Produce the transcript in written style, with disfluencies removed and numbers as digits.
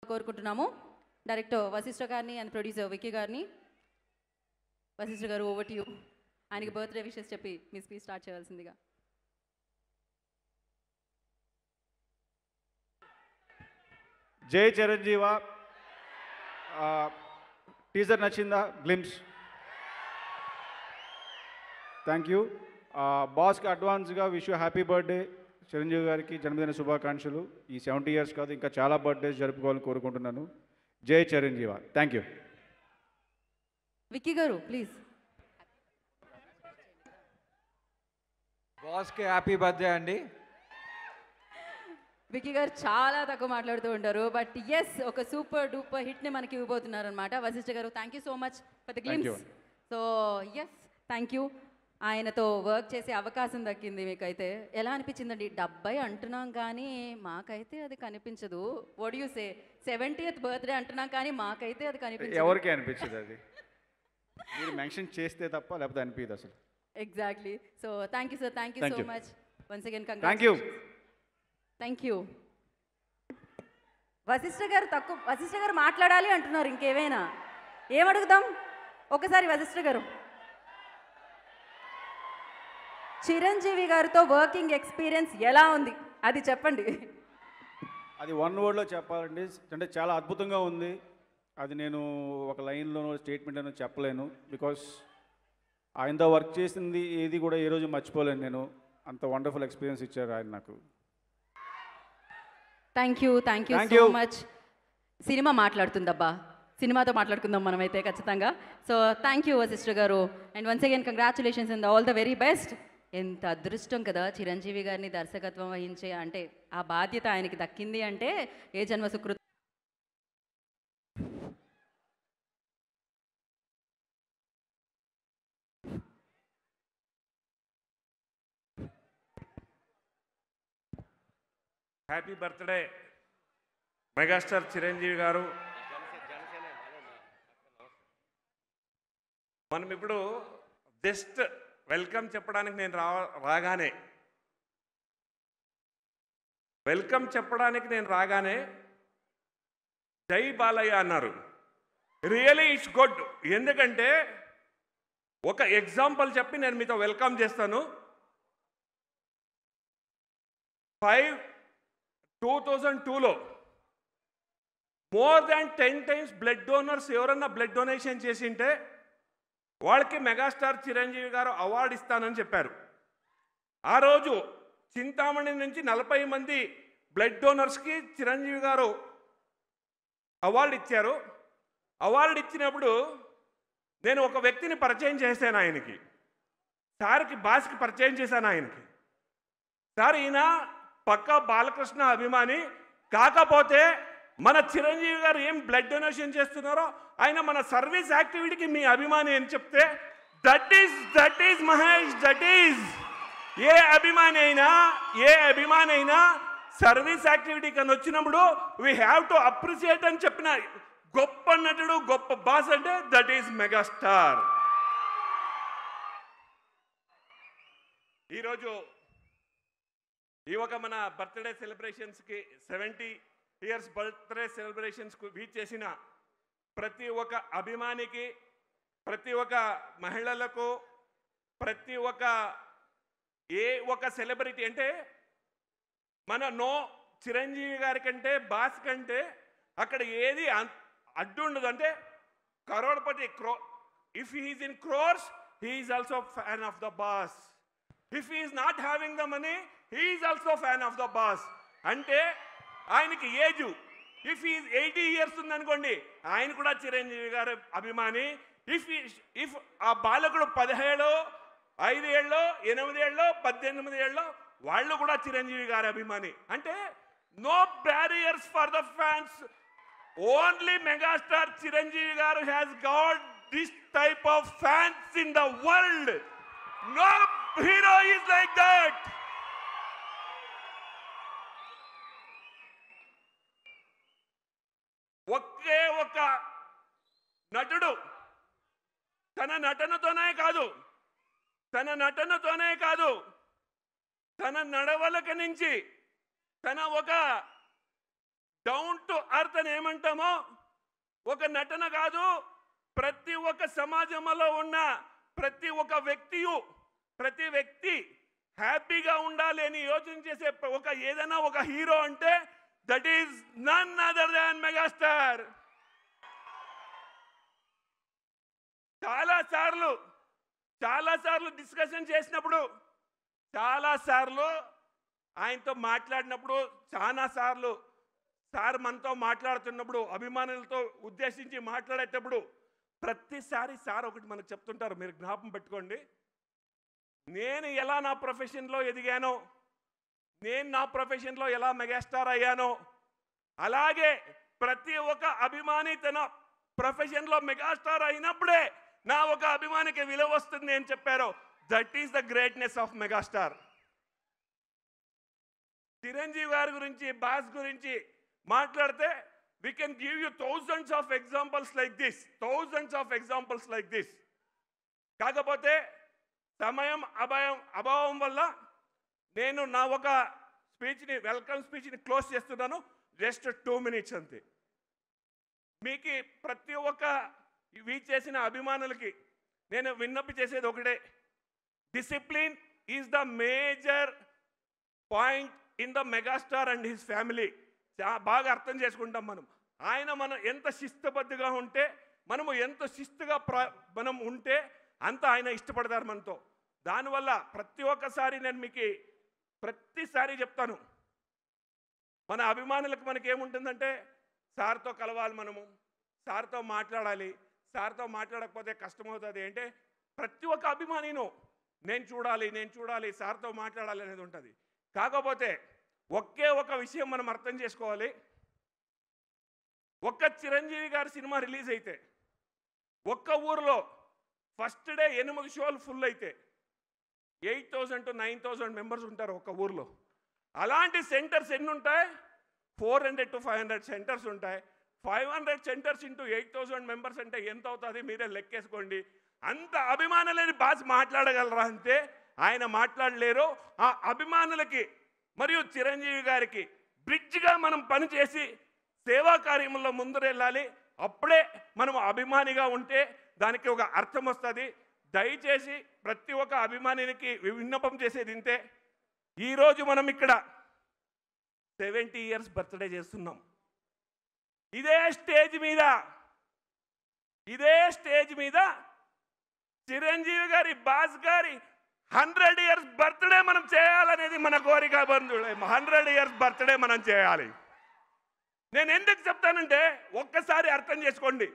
కోరుకుంటున్నాము. డైరెక్టర్ వశిష్ఠ గారిని and producer Vicky గారిని. వశిష్ఠ గారు, ఓవర్ టు యూ. ఆయనకి బర్త్డే విషెస్ చెప్పి మీ స్పీచ్ స్టార్ట్ చేయాల్సిందిగా. జై చిరంజీవ. టీజర్ నచ్చిందా? గ్లిమ్స్. Thank you. బాస్కి అడ్వాన్స్గా wish you happy birthday. Chiranjeevi గారికి జన్మదిన శుభాకాంక్షలు. ఈ 70 years కాదు, ఇంకా చాలా బర్త్డేస్ జరుపుకోవాలని కోరుకుంటున్నాను. జై చిరంజీవ. Thank you. విక్కీ గారు ప్లీజ్. బాస్కి హ్యాపీ బర్త్డే అండి. విక్కీ గారు చాలా తక్కువ మాట్లాడుతూ ఉంటారు, బట్ ఎస్ ఒక సూపర్ డూపర్ హిట్ని మనకి ఇవ్వబోతున్నారు అనమాట. వశిష్ఠ గారు, thank you so much for the glimpse. So yes, thank you. ఆయనతో వర్క్ చేసే అవకాశం దక్కింది. మీకైతే ఎలా అనిపించిందండి? 70 అంటున్నాం కానీ మాకైతే అది కనిపించదు. What you say? 70th birthday అంటున్నాం కానీ మాకైతే అది కనిపించదు. ఎవరికి అనిపించదు అది, మీరు మెన్షన్ చేస్తే తప్ప, లేకపోతే అనిపించదు అసలు. Exactly. So thank you sir, thank you so much once again. Thank you. Thank you. Vassishta గారు మాట్లాడాలి అంటున్నారు. ఇంకేమైనా ఏమడుగుదాం ఒకసారి వశిష్ఠ గారు. చిరంజీవి గారితో వర్కింగ్ ఎక్స్పీరియన్స్ ఎలా ఉంది అది చెప్పండి. అది 1 wordలో చెప్పాలండి అంటే చాలా అద్భుతంగా ఉంది. అది నేను ఒక లైన్లోనో స్టేట్మెంట్లోనో చెప్పలేను. బికాస్ ఆయనతో వర్క్ చేసింది ఏది కూడా ఏ రోజు మర్చిపోలేను నేను. అంత వండర్ఫుల్ ఎక్స్పీరియన్స్ ఇచ్చారు ఆయన నాకు. Thank you so much. Cinema మాట్లాడుతుందబ్బా, సినిమాతో మాట్లాడుకుందాం మనమైతే ఖచ్చితంగా. So thank you Vassishta garu. And once again congratulations and all the very best. ఎంత అదృష్టం కదా చిరంజీవి గారిని దర్శకత్వం వహించే, అంటే ఆ బాధ్యత ఆయనకి దక్కింది అంటే ఏ జన్మ సుకృతం. హ్యాపీ బర్త్డే మెగాస్టార్ చిరంజీవి గారు. మనం ఇప్పుడు జస్ట్ వెల్కమ్ చెప్పడానికి నేను రాగానే జై బాలయ్య అన్నారు. Really it's good. ఎందుకంటే ఒక ఎగ్జాంపుల్ చెప్పి నేను మీతో వెల్కమ్ చేస్తాను. 2002లో more than 10 times blood donors ఎవరన్నా బ్లడ్ డొనేషన్ చేసింటే వాళ్ళకి మెగాస్టార్ చిరంజీవి గారు అవార్డు ఇస్తానని చెప్పారు. ఆ రోజు చింతామణి నుంచి 40 మంది బ్లడ్ డోనర్స్కి చిరంజీవి గారు అవార్డు ఇచ్చారు. అవార్డు ఇచ్చినప్పుడు నేను ఒక వ్యక్తిని పరిచయం చేశాను ఆయనకి. బాస్కి పరిచయం చేశాను ఆయనకి. సార్, ఈయన పక్కా బాలకృష్ణ అభిమాని, కాకపోతే మన చిరంజీవి గారు ఏం బ్లడ్ డొనేషన్ చేస్తున్నారో ఆయన మన సర్వీస్ యాక్టివిటీకి మీ అభిమాని అని చెప్తే that is Mahesh, that is a అభిమాని అయినా సర్వీస్ యాక్టివిటీ కన్నా వచ్చినప్పుడు వీ హ్యావ్ టు అప్రిషియేట్ అని చెప్పిన గొప్ప నటుడు, గొప్ప బాస్ అంటే దట్ ఈజ్ మెగాస్టార్. ఈరోజు ఈ ఒక మన బర్త్డే సెలబ్రేషన్స్కి 70 years బర్త్డే సెలబ్రేషన్స్కు వీచ్ చేసిన ప్రతి ఒక్క అభిమానికి, ప్రతి ఒక్క మహిళలకు, ప్రతి ఒక్క సెలబ్రిటీ అంటే మన చిరంజీవి గారి కంటే బాస్ కంటే అక్కడ ఏది అడ్డు ఉండదు. అంటే crorepati if he's in crores he is also fan of the boss. If he is not having the money he is also fan of the boss. అంటే ఆయనకి ఏజ్ ఇఫ్ ఈ 80 years ఉందనుకోండి, ఆయన కూడా చిరంజీవి గారు అభిమాని. ఇఫ్ ఆ బాలకుడు 17, 5 ఏళ్ళు, 8 ఏళ్ళు, 18 ఏళ్ళు, వాళ్ళు కూడా చిరంజీవి గారి అభిమాని. అంటే no barriers for the fans. Only megastar Chiranjeevi garu has got this type of fans in the world. No hero is like that. ఒకే ఒక నటుడు తన నటనతోనే కాదు, తన నడవలక నుంచి, తన ఒక డౌన్ టు అర్త్ అని ఏమంటామో ఒక నటన కాదు, ప్రతి ఒక్క సమాజంలో ఉన్న ప్రతి ఒక్క వ్యక్తి హ్యాపీగా ఉండాలి అని యోచన చేసే ఒక ఏదైనా ఒక హీరో అంటే that is none other than megastar. చాలాసార్లు డిస్కషన్ చేసినప్పుడు, చాలాసార్లు ఆయనతో మాట్లాడినప్పుడు, చాలాసార్లు సార్ మనతో మాట్లాడుతున్నప్పుడు, అభిమానులతో ఉద్దేశించి మాట్లాడేటప్పుడు ప్రతిసారి సార్ ఒకటి మనకు చెప్తుంటారు, మీరు జ్ఞాపకం పెట్టుకోండి. నేను ఎలా నా ప్రొఫెషన్లో ఎదిగానో, నేను నా ప్రొఫెషన్లో ఎలా మెగాస్టార్ అయ్యానో, అలాగే ప్రతి ఒక్క అభిమాని తన ప్రొఫెషన్లో మెగాస్టార్ అయినప్పుడే నా ఒక అభిమానికి విలువ వస్తుంది అని చెప్పారు. That is the greatness of megastar. Chiranjeevi గారి గురించి, బాస్ గురించి మాట్లాడితే we can give you thousands of examples like this. కాకపోతే సమయం అభావం వల్ల నేను నా ఒక వెల్కమ్ స్పీచ్ని క్లోజ్ చేస్తున్నాను. జస్ట్ 2 minutes అంతే. మీకు ప్రతి ఒక్క ఇవి చేసిన అభిమానులకి నేను విన్నపి చేసేది ఒకటే, discipline is the major point in the megastar and his family. బాగా అర్థం చేసుకుంటాం మనం ఎంత శిస్తుబద్ధంగా ఉంటే, మనము ఎంత శిస్తుగా మనం ఉంటే అంత ఆయన ఇష్టపడతారు మనతో. దానివల్ల ప్రతి ఒక్కసారి నేను మీకు ప్రతిసారి చెప్తాను, మన అభిమానులకు మనకేముంటుందంటే సార్తో కలవాలి, మనము సార్తో మాట్లాడాలి, సార్తో మాట్లాడకపోతే కష్టమవుతుంది అంటే ప్రతి ఒక్క అభిమానిను నేను చూడాలి సార్తో మాట్లాడాలి అనేది ఉంటుంది. కాకపోతే ఒకే ఒక విషయం మనం అర్థం చేసుకోవాలి, ఒక్క చిరంజీవి గారి సినిమా రిలీజ్ అయితే ఒక్క ఊరిలో ఫస్ట్ డే 8 షోలు ఫుల్ అయితే 8,000 to 9,000 మెంబర్స్ ఉంటారు ఒక ఊర్లో. అలాంటి సెంటర్స్ ఎన్ని ఉంటాయి? 400 to 500 సెంటర్స్ ఉంటాయి. 500 సెంటర్స్ ఇంటూ 8,000 మెంబర్స్ అంటే ఎంత అవుతుంది మీరే లెక్కేసుకోండి. అంత అభిమానులని బాస్ మాట్లాడగలరా అంటే ఆయన మాట్లాడలేరు. ఆ అభిమానులకి మరియు చిరంజీవి గారికి బ్రిడ్జ్గా మనం పనిచేసి సేవా కార్యముల్లో ముందరెళ్ళాలి. అప్పుడే మనం అభిమానిగా ఉంటే దానికి ఒక అర్థం వస్తుంది. దయచేసి ప్రతి ఒక్క అభిమానికి విన్నపం చేసేది ఇంతే. ఈరోజు మనం ఇక్కడ 70 years బర్త్డే చేస్తున్నాం. ఇదే స్టేజ్ మీద చిరంజీవి గారి, బాస్ గారి 100 years బర్త్డే మనం చేయాలనేది మన కోరిక. బంధువులు 100 years బర్త్డే మనం చేయాలి. నేను ఎందుకు చెప్తానంటే ఒక్కసారి అర్థం చేసుకోండి,